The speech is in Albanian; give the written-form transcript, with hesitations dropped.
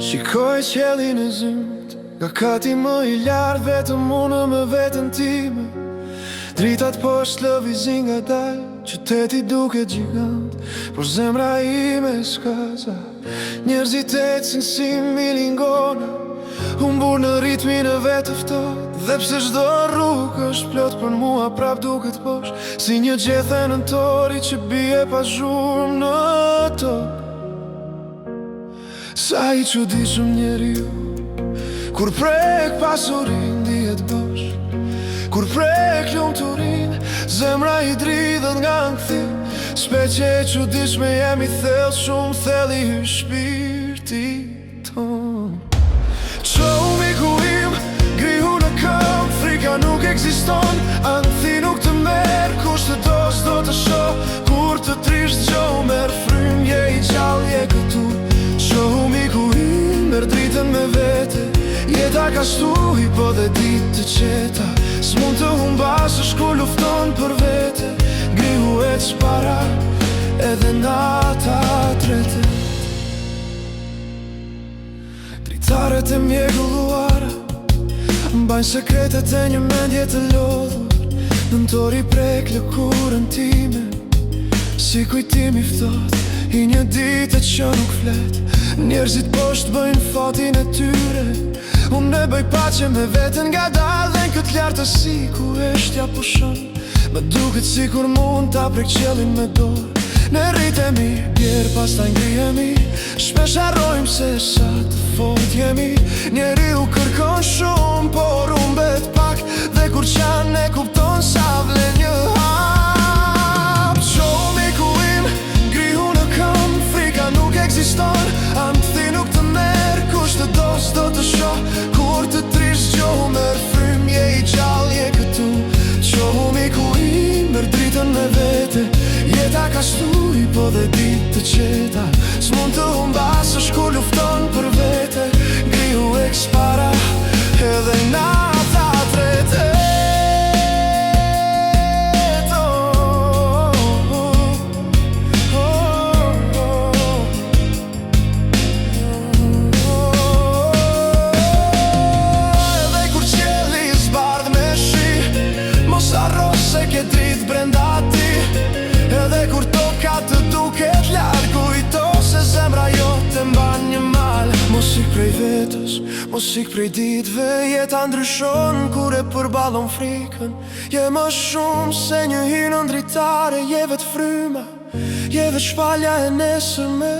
Shikoj qelin e zymt, nga kati më I lartë, vetëm unë me vetën time. Dritat poshtë lëvizin nga dal, qyteti duke gjigant, por zemra ime s'ka za. Njerëzit ecin si milingona, humbur në ritmin e vetë ftoht. Dhe pse çdo rrugë është plot, për mua prap duket poshtë, si një gjethe nëntori që bie pa zhurmë në top. Sa I çuditshëm njeriu, kur prek pasurin dihet bosh. Kur prek lumturin, zemra I dridhet nga nkthim. Speqe e çuditshme jemi thellë, shumë thellë I hyj shpirti ton. Qomi ku im, grihu në këm, frika nuk ekziston. Anthi nuk të merë, kush të do s'do të shoh. Kur të trisht gjo merë frym, je I gjallë, je këtu. Qomi ku im, merë dritën me vete. Jeta ka shtuj, po dhe ditë të qeta. S'mund të humbas është ku lufton për vete. Grihu e t'spara, edhe nata trete. Dritaret e mjegulluara mbajnë sekretet e një mendje të lodhur. Nëntori prek lëkurën time, si kujtimi ftoht I një dite që nuk flet. Njerëzit poshtë bëjnë fatin e tyre, unë e bëj pace me vetën nga dal. Dhe në këtë lartësi ku eshtja pushon, më duket si kur mund ta prek qelin me dorë. Ne rritemi, bjerë pas ta ngrihemi, shpesh harrojmë se sa të fort jemi. Njeriu kërkon shumë, por humbet pak, dhe kur qanë e kupton sa vlen një hap. Qomi ku im, grihu në këm, frika nuk ekziston. Anthi nuk të merë, kush të do s'do të shoh. Kur të trisht gjo merë frym, je I gjallë, je këtu. Qomi ku im, merë dritën me vete. Jeta ka shtuj, po dhe ditë të qeta. S'mund të humbas është ku lufton për vete. Grihu e këspara, edhe nata trete. Edhe kur qeli zbardh me shi, mos harro se ke dritë brenda ti. Edhe kur toka të duket larg, kujto se zemra jote mban një mal. Mos ik prej vetës, mos ik prej ditëve. Jeta ndryshon kur e përballon frikën. Je më shumë se një hyrë ndritare. Je vetë fryma, je vetë shpalja e nesërme.